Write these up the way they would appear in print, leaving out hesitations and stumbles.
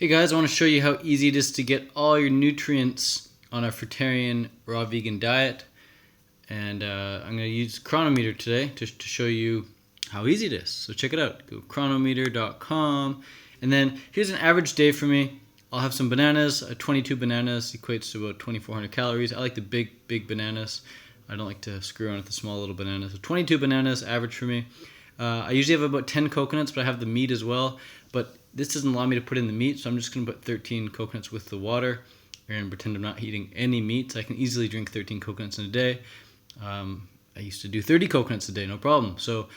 Hey guys, I want to show you how easy it is to get all your nutrients on a Fruitarian raw vegan diet. And I'm going to use Chronometer today to show you how easy it is. So check it out. Go chronometer.com. And then here's an average day for me. I'll have some bananas. 22 bananas equates to about 2,400 calories. I like the big bananas. I don't like to screw around with the small little bananas. So 22 bananas, average for me. I usually have about 10 coconuts, but I have the meat as well. But this doesn't allow me to put in the meat, so I'm just going to put 13 coconuts with the water and pretend I'm not eating any meat. So I can easily drink 13 coconuts in a day. I used to do 30 coconuts a day, no problem. So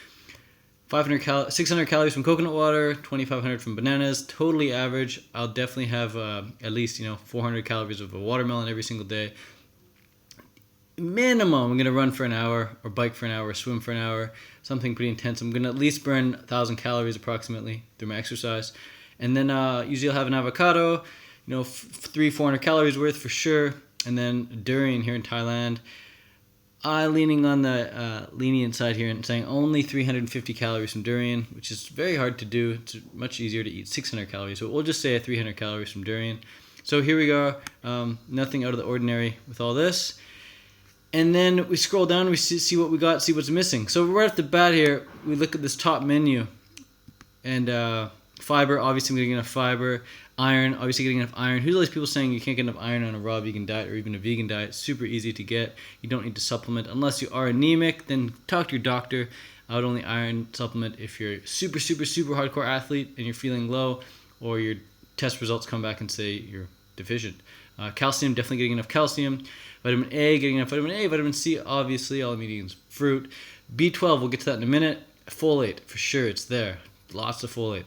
600 calories from coconut water, 2,500 from bananas, totally average. I'll definitely have at least 400 calories of a watermelon every single day. Minimum, I'm going to run for an hour or bike for an hour or swim for an hour, something pretty intense. I'm going to at least burn 1,000 calories approximately through my exercise. And then usually I'll have an avocado, 300-400 calories worth for sure. And then durian here in Thailand, leaning on the lenient side here and saying only 350 calories from durian, which is very hard to do. It's much easier to eat 600 calories. So we'll just say 300 calories from durian. So here we go, nothing out of the ordinary with all this. And then we scroll down, we see what we got, see what's missing. So right off the bat here, we look at this top menu. And fiber, obviously I'm getting enough fiber. Iron, obviously getting enough iron. Who's all these people saying you can't get enough iron on a raw vegan diet or even a vegan diet? Super easy to get. You don't need to supplement. Unless you are anemic, then talk to your doctor. I would only iron supplement if you're super hardcore athlete and you're feeling low, or your test results come back and say you're deficient. Calcium, definitely getting enough calcium. Vitamin A, getting enough vitamin A. Vitamin C, obviously, all I'm eating is fruit. B12, we'll get to that in a minute. Folate, for sure, it's there. Lots of folate.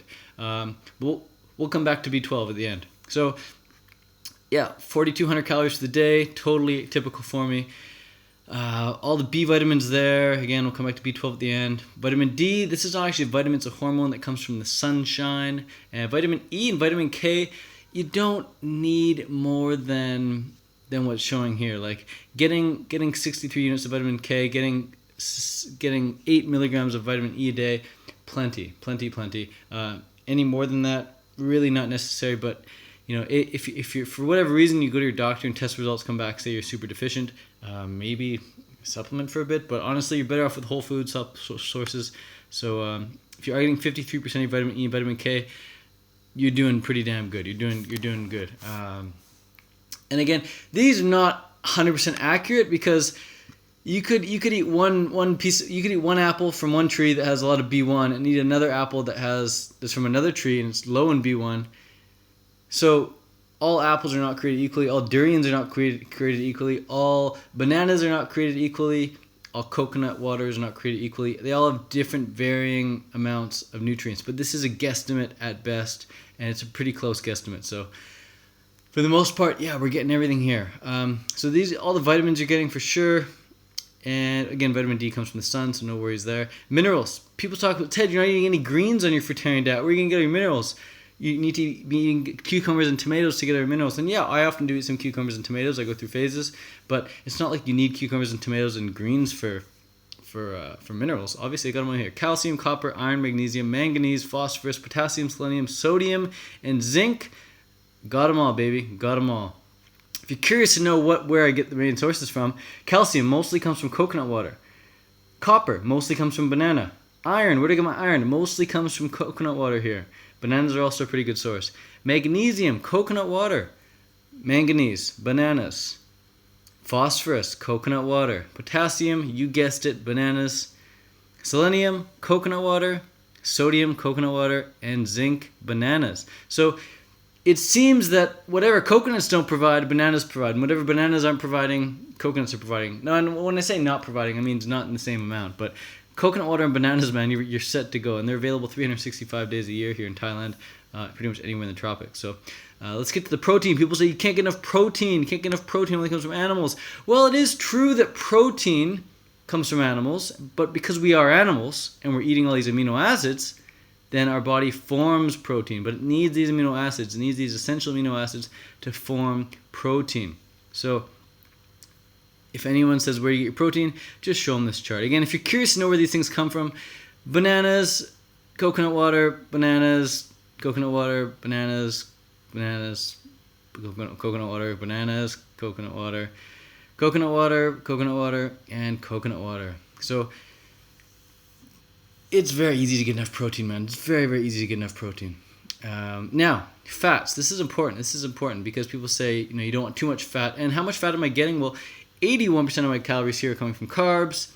We'll come back to B12 at the end. So, yeah, 4,200 calories for the day, totally typical for me. All the B vitamins there. Again, we'll come back to B12 at the end. Vitamin D, this is not actually a vitamin, it's a hormone that comes from the sunshine. And vitamin E and vitamin K, you don't need more than what's showing here. Like getting 63 units of vitamin K, getting 8 milligrams of vitamin E a day, plenty. Any more than that, really not necessary. But if you're for whatever reason you go to your doctor and test results come back say you're super deficient, maybe supplement for a bit. But honestly, you're better off with whole food sources. So if you are getting 53% of your vitamin E and vitamin K, you're doing pretty damn good. You're doing good. And again, these are not 100% accurate because you could eat one apple from one tree that has a lot of B1 and eat another apple that's from another tree and it's low in B1. So all apples are not created equally. All durians are not created equally. All bananas are not created equally. All coconut water is not created equally. They all have different varying amounts of nutrients, but this is a guesstimate at best, and it's a pretty close guesstimate. So for the most part, yeah, we're getting everything here. So all the vitamins you're getting for sure. And again, vitamin D comes from the sun, so no worries there. Minerals. People talk about, Ted, you're not eating any greens on your Fruitarian diet. Where are you going to get your minerals? You need to be eating cucumbers and tomatoes to get our minerals. And yeah, I often do eat some cucumbers and tomatoes. I go through phases. But it's not like you need cucumbers and tomatoes and greens for minerals. Obviously, I got them on here. Calcium, copper, iron, magnesium, manganese, phosphorus, potassium, selenium, sodium, and zinc. Got them all, baby. Got them all. If you're curious to know where I get the main sources from, calcium mostly comes from coconut water. Copper mostly comes from banana. Iron, where do I get my iron? Mostly comes from coconut water here. Bananas are also a pretty good source. Magnesium, coconut water. Manganese, bananas. Phosphorus, coconut water. Potassium, you guessed it, bananas. Selenium, coconut water. Sodium, coconut water. And zinc, bananas. So it seems that whatever coconuts don't provide, bananas provide. And whatever bananas aren't providing, coconuts are providing. Now, when I say not providing, I mean it's not in the same amount. But coconut water and bananas, man, you're set to go. And they're available 365 days a year here in Thailand, pretty much anywhere in the tropics. So let's get to the protein. People say you can't get enough protein. You can't get enough protein when it comes from animals. Well, it is true that protein comes from animals. But because we are animals and we're eating all these amino acids, then our body forms protein. But it needs these amino acids. It needs these essential amino acids to form protein. So if anyone says where you get your protein, just show them this chart. Again, if you're curious to know where these things come from, bananas, coconut water, bananas, bananas, coconut water, bananas, coconut water, coconut water, coconut water, and coconut water. So it's very easy to get enough protein, man. It's very, very easy to get enough protein. Now, fats. This is important. This is important because people say, you don't want too much fat. And how much fat am I getting? Well, 81% of my calories here are coming from carbs,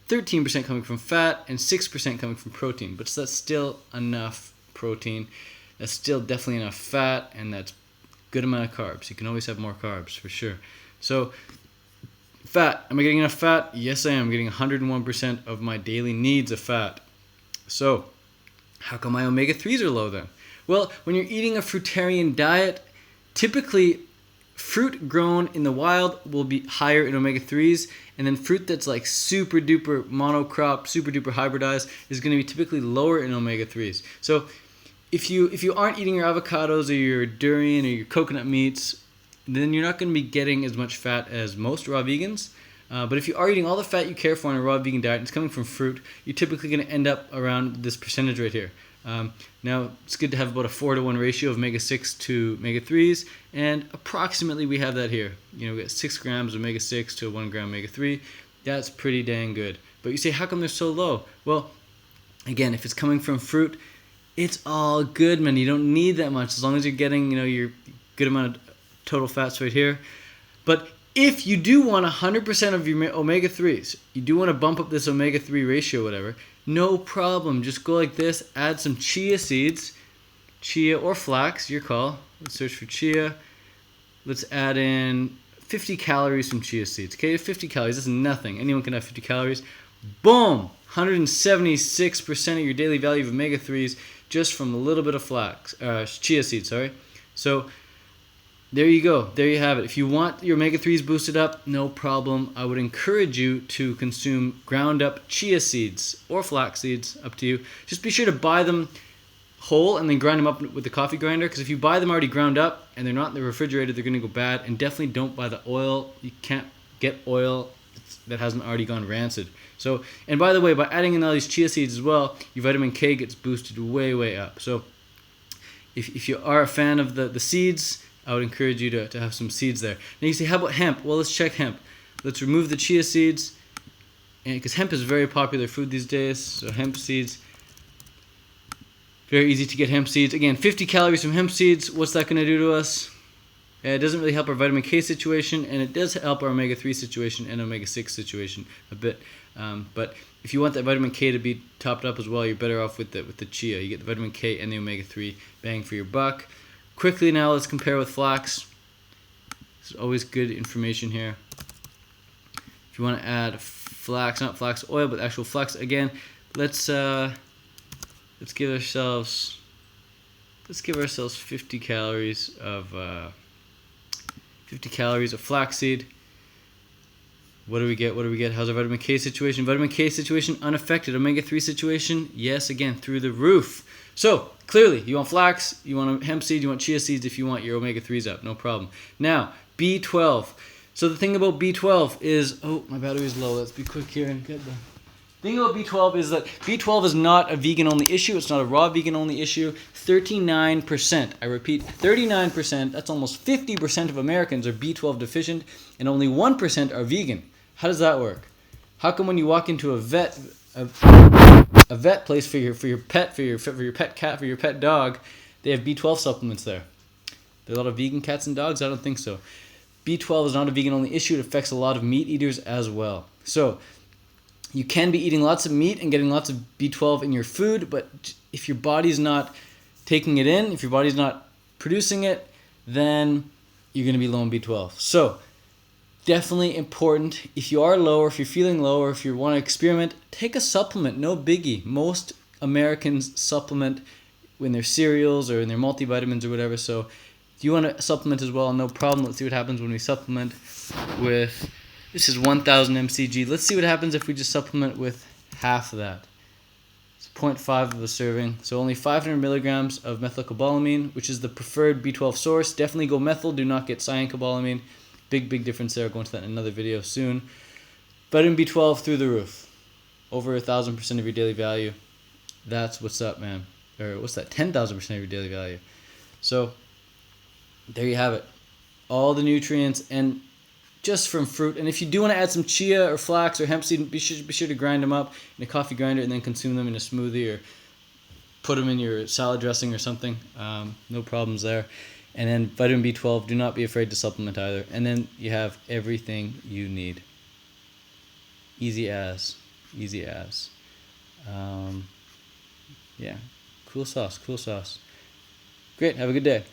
13% coming from fat, and 6% coming from protein. But that's still enough protein. That's still definitely enough fat, and that's a good amount of carbs. You can always have more carbs, for sure. So, fat. Am I getting enough fat? Yes, I am. I'm getting 101% of my daily needs of fat. So, how come my omega-3s are low then? Well, when you're eating a fruitarian diet, typically fruit grown in the wild will be higher in omega-3s, and then fruit that's like super duper monocrop, super duper hybridized is going to be typically lower in omega-3s. So if you aren't eating your avocados or your durian or your coconut meats, then you're not going to be getting as much fat as most raw vegans. But if you are eating all the fat you care for on a raw vegan diet and it's coming from fruit, you're typically going to end up around this percentage right here. Now, it's good to have about a 4-to-1 ratio of omega-6 to omega-3s, and approximately we have that here. We get 6 grams of omega-6 to 1 gram omega-3. That's pretty dang good. But you say, how come they're so low? Well, again, if it's coming from fruit, it's all good, man. You don't need that much as long as you're getting, your good amount of total fats right here. But if you do want 100% of your omega-3s, you do want to bump up this omega-3 ratio, whatever, no problem. Just go like this, add some chia seeds, chia or flax, your call. Let's search for chia. Let's add in 50 calories from chia seeds. Okay, 50 calories, that's nothing. Anyone can have 50 calories. Boom! 176% of your daily value of omega-3s just from a little bit of chia seeds, sorry. So, there you go. There you have it. If you want your omega-3s boosted up, no problem. I would encourage you to consume ground up chia seeds or flax seeds, up to you. Just be sure to buy them whole and then grind them up with the coffee grinder, because if you buy them already ground up and they're not in the refrigerator, they're going to go bad. And definitely don't buy the oil. You can't get oil that hasn't already gone rancid. So, and by the way, by adding in all these chia seeds as well, your vitamin K gets boosted way, way up. So if you are a fan of the seeds, I would encourage you to have some seeds there. Now you say, how about hemp? Well, let's check hemp. Let's remove the chia seeds, because hemp is a very popular food these days. So hemp seeds, very easy to get hemp seeds. Again, 50 calories from hemp seeds. What's that going to do to us? It doesn't really help our vitamin K situation, and it does help our omega-3 situation and omega-6 situation a bit. But if you want that vitamin K to be topped up as well, you're better off with the chia. You get the vitamin K and the omega-3, bang for your buck. Quickly now, let's compare with flax. This is always good information here. If you want to add flax, not flax oil, but actual flax, again, let's give ourselves 50 calories of flaxseed. What do we get? How's our vitamin K situation? Vitamin K situation unaffected. Omega-3 situation, yes, again, through the roof. So, clearly, you want flax, you want hemp seed, you want chia seeds if you want your omega-3s up, no problem. Now, B12. So the thing about B12 is, oh, my battery is low. Let's be quick here and get the thing about B12 is that B12 is not a vegan-only issue. It's not a raw vegan-only issue. 39%, I repeat, 39%, that's almost 50% of Americans are B12 deficient, and only 1% are vegan. How does that work? How come when you walk into a vet place for your pet, for your pet cat, for your pet dog, they have B12 supplements there? There are a lot of vegan cats and dogs? I don't think so. B12 is not a vegan-only issue. It affects a lot of meat eaters as well. So, you can be eating lots of meat and getting lots of B12 in your food, but if your body's not taking it in, if your body's not producing it, then you're going to be low on B12. So, definitely important. If you are low, or if you're feeling low, or if you want to experiment, take a supplement. No biggie. Most Americans supplement in their cereals or in their multivitamins or whatever. So, if you want to supplement as well, no problem. Let's see what happens when we supplement with... This is 1,000 mcg. Let's see what happens if we just supplement with half of that. It's 0.5 of a serving. So only 500 milligrams of methylcobalamin, which is the preferred B12 source. Definitely go methyl. Do not get cyancobalamin. Big difference there. I'll go into that in another video soon. Vitamin B12 through the roof. Over 1,000% of your daily value. That's what's up, man. Or what's that? 10,000% of your daily value. So there you have it. All the nutrients and just from fruit. And if you do want to add some chia or flax or hemp seed, be sure to grind them up in a coffee grinder and then consume them in a smoothie or put them in your salad dressing or something. No problems there. And then vitamin B12, do not be afraid to supplement either. And then you have everything you need. Easy as. Easy as. Yeah. Cool sauce. Great. Have a good day.